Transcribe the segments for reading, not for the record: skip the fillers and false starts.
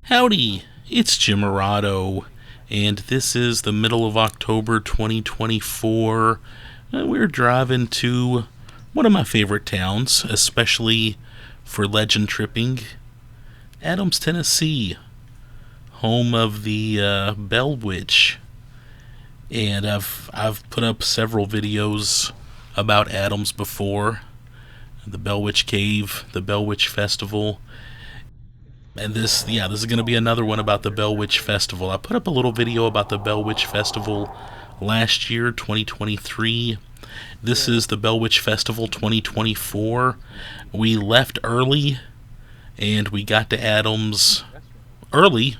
Howdy, it's Jim Morado, and this is the middle of October 2024. We're driving to one of my favorite towns, especially for legend tripping, Adams, Tennessee, home of the Bell Witch. And I've put up several videos about Adams before, the Bell Witch Cave, the Bell Witch Festival. And this is going to be another one about the Bell Witch Festival. I put up a little video about the Bell Witch Festival last year, 2023. This is the Bell Witch Festival 2024. We left early, and we got to Adams early.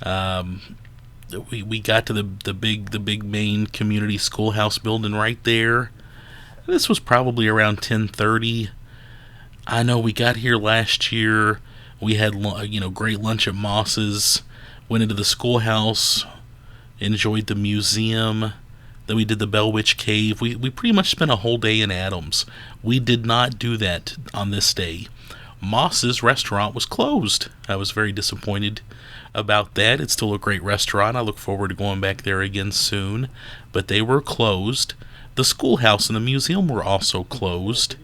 We got to the big main community schoolhouse building right there. This was probably around 10:30. I know we got here last year. We had great lunch at Moss's, went into the schoolhouse, enjoyed the museum. Then we did the Bell Witch Cave. We pretty much spent a whole day in Adams. We did not do that on this day. Moss's restaurant was closed. I was very disappointed about that. It's still a great restaurant. I look forward to going back there again soon. But they were closed. The schoolhouse and the museum were also closed.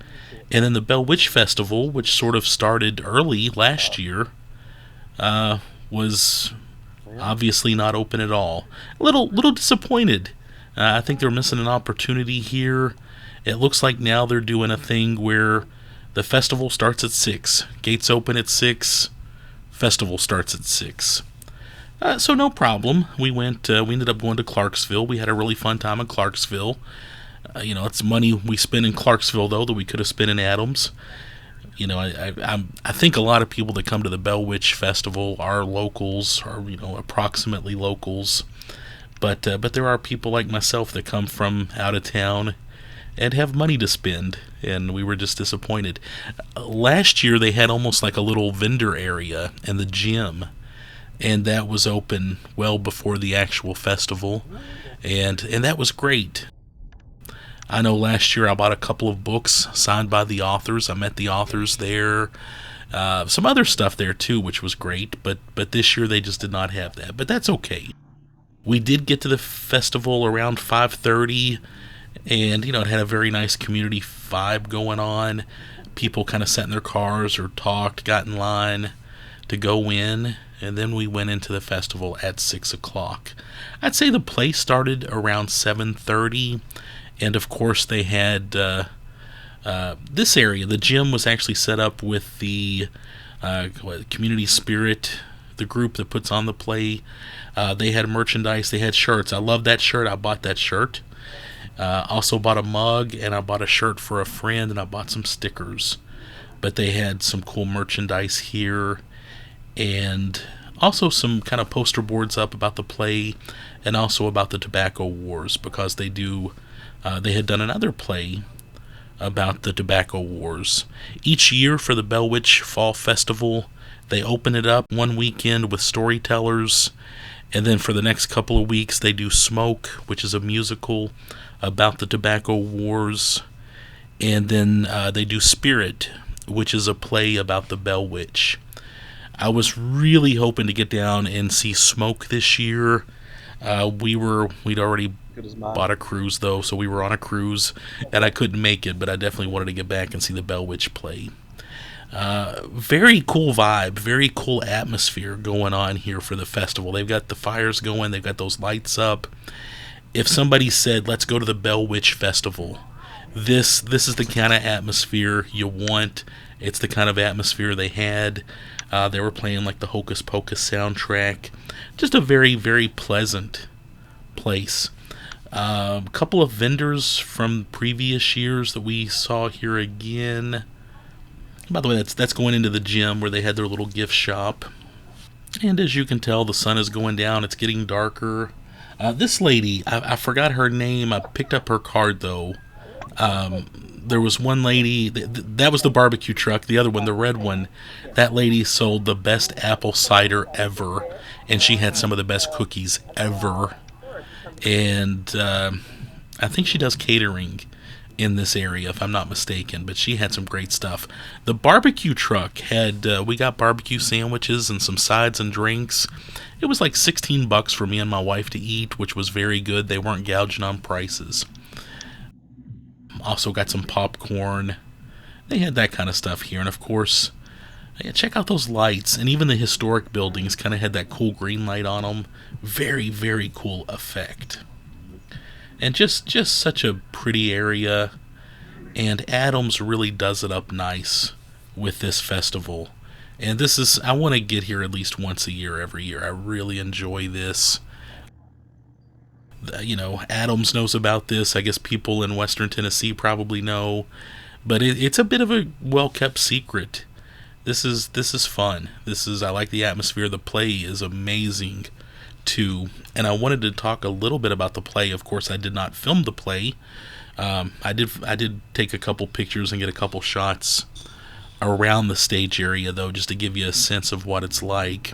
And then the Bell Witch Festival, which sort of started early last year, was obviously not open at all. A little disappointed. I think they're missing an opportunity here. It looks like now they're doing a thing where the festival starts at 6. Gates open at 6. Festival starts at 6. So no problem. We ended up going to Clarksville. We had a really fun time in Clarksville. It's money we spent in Clarksville, though, that we could have spent in Adams. I think a lot of people that come to the Bell Witch Festival are locals, or approximately locals. But there are people like myself that come from out of town and have money to spend, and we were just disappointed. Last year, they had almost like a little vendor area in the gym, and that was open well before the actual festival, and that was great. I know last year I bought a couple of books signed by the authors. I met the authors there. Some other stuff there too, which was great. But this year they just did not have that. But that's okay. We did get to the festival around 5:30, and it had a very nice community vibe going on. People kind of sat in their cars or talked, got in line to go in, and then we went into the festival at 6 o'clock. I'd say the play started around 7:30. And of course they had this area. The gym was actually set up with the Community Spirit, the group that puts on the play. They had merchandise. They had shirts. I love that shirt. I bought that shirt. Also bought a mug, and I bought a shirt for a friend, and I bought some stickers. But they had some cool merchandise here, and also some kind of poster boards up about the play, and also about the Tobacco Wars, because they had done another play about the Tobacco Wars. Each year for the Bell Witch Fall Festival, they open it up one weekend with storytellers, and then for the next couple of weeks they do Smoke, which is a musical about the Tobacco Wars, and then they do Spirit, which is a play about the Bell Witch. I was really hoping to get down and see Smoke this year. We'd already bought a cruise, though, so we were on a cruise, and I couldn't make it, but I definitely wanted to get back and see the Bell Witch play. Very cool vibe, very cool atmosphere going on here for the festival. They've got the fires going, they've got those lights up. If somebody said, let's go to the Bell Witch Festival, this is the kind of atmosphere you want. It's the kind of atmosphere they had. They were playing like the Hocus Pocus soundtrack. Just a very, very pleasant place. A couple of vendors from previous years that we saw here again. By the way, that's going into the gym where they had their little gift shop. And as you can tell, the sun is going down. It's getting darker. This lady, I forgot her name. I picked up her card, though. There was one lady, that was the barbecue truck. The other one, the red one, that lady sold the best apple cider ever. And she had some of the best cookies ever. And I think she does catering. in this area, if I'm not mistaken, but she had some great stuff. The barbecue truck had, we got barbecue sandwiches and some sides and drinks. It was like $16 for me and my wife to eat, which was very good. They weren't gouging on prices. Also got some popcorn. They had that kind of stuff here. And of course, yeah, check out those lights. And even the historic buildings kind of had that cool green light on them. Very, very cool effect. And just such a pretty area. And Adams really does it up nice with this festival. And this is, I want to get here at least once a year every year. I really enjoy this. You know, Adams knows about this. I guess people in Western Tennessee probably know. But it's a bit of a well-kept secret. This is fun. I like the atmosphere. The play is amazing too. And I wanted to talk a little bit about the play. Of course, I did not film the play. I did take a couple pictures and get a couple shots around the stage area, though, just to give you a sense of what it's like.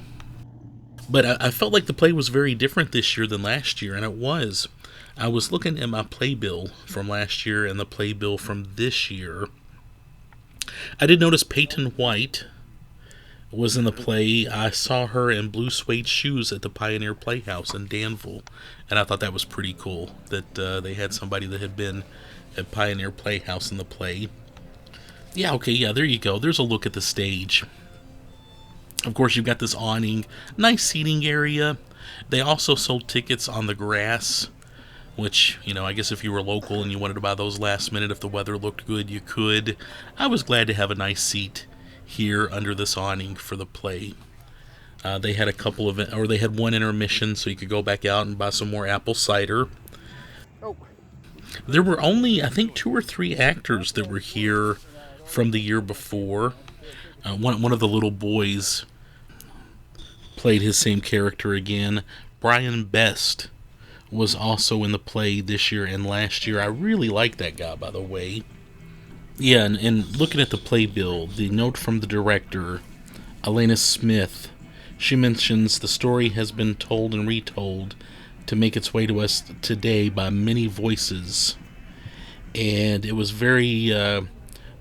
But I felt like the play was very different this year than last year, and it was. I was looking at my playbill from last year and the playbill from this year. I did notice Peyton White was in the play. I saw her in blue suede shoes at the Pioneer Playhouse in Danville, and I thought that was pretty cool that they had somebody that had been at Pioneer Playhouse in the play. Yeah, okay, yeah, there you go. There's a look at the stage. Of course, you've got this awning, nice seating area. They also sold tickets on the grass, which, you know, I guess if you were local and you wanted to buy those last minute, if the weather looked good, you could. I was glad to have a nice seat here under this awning for the play. They had they had one intermission, so you could go back out and buy some more apple cider. Oh. There were only, I think, 2 or 3 actors that were here from the year before. One of the little boys played his same character again. Brian Best was also in the play this year and last year. I really like that guy, by the way. Yeah, and looking at the playbill, the note from the director, Elena Smith, she mentions the story has been told and retold to make its way to us today by many voices. And it was very...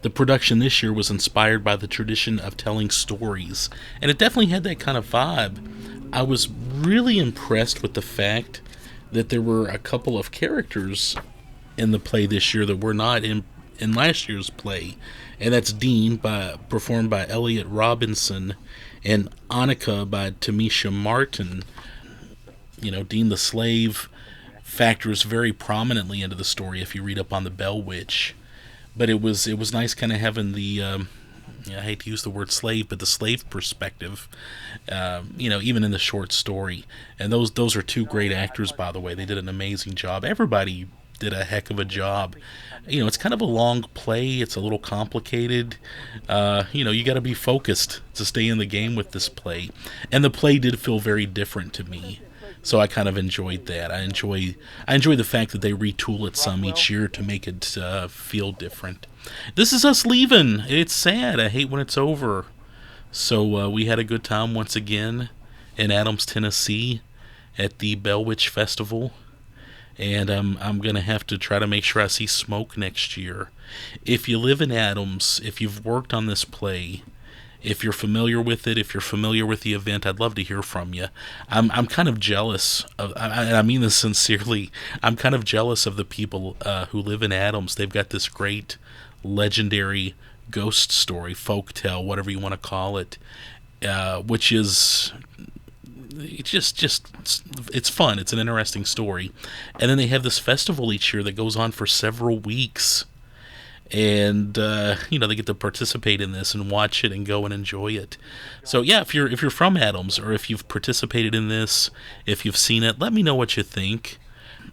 the production this year was inspired by the tradition of telling stories. And it definitely had that kind of vibe. I was really impressed with the fact that there were a couple of characters in the play this year that were not in last year's play. And that's Dean, performed by Elliot Robinson, and Annika by Tamisha Martin. You know, Dean the slave factors very prominently into the story if you read up on the Bell Witch. But it was nice kind of having the, I hate to use the word slave, but the slave perspective, you know, even in the short story. And those are 2 great actors, by the way. They did an amazing job. Everybody did a heck of a job. You know, it's kind of a long play. It's a little complicated. You know, you got to be focused to stay in the game with this play. And the play did feel very different to me. So I kind of enjoyed that. I enjoy the fact that they retool it some each year to make it feel different. This is us leaving. It's sad. I hate when it's over. So we had a good time once again in Adams, Tennessee at the Bell Witch Festival. And I'm going to have to try to make sure I see Smoke next year. If you live in Adams, if you've worked on this play, if you're familiar with it, if you're familiar with the event, I'd love to hear from you. I'm kind of jealous of, I mean this sincerely, I'm kind of jealous of the people who live in Adams. They've got this great, legendary ghost story, folk tale, whatever you want to call it, which is... it's fun. It's an interesting story. And then they have this festival each year that goes on for several weeks. And you know, they get to participate in this and watch it and go and enjoy it. So yeah, if you're from Adams, or if you've participated in this, if you've seen it, let me know what you think.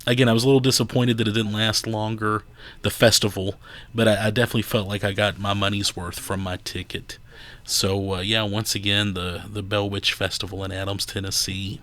Again, I was a little disappointed that it didn't last longer, the festival, but I definitely felt like I got my money's worth from my ticket. So yeah, once again, the Bell Witch Festival in Adams, Tennessee.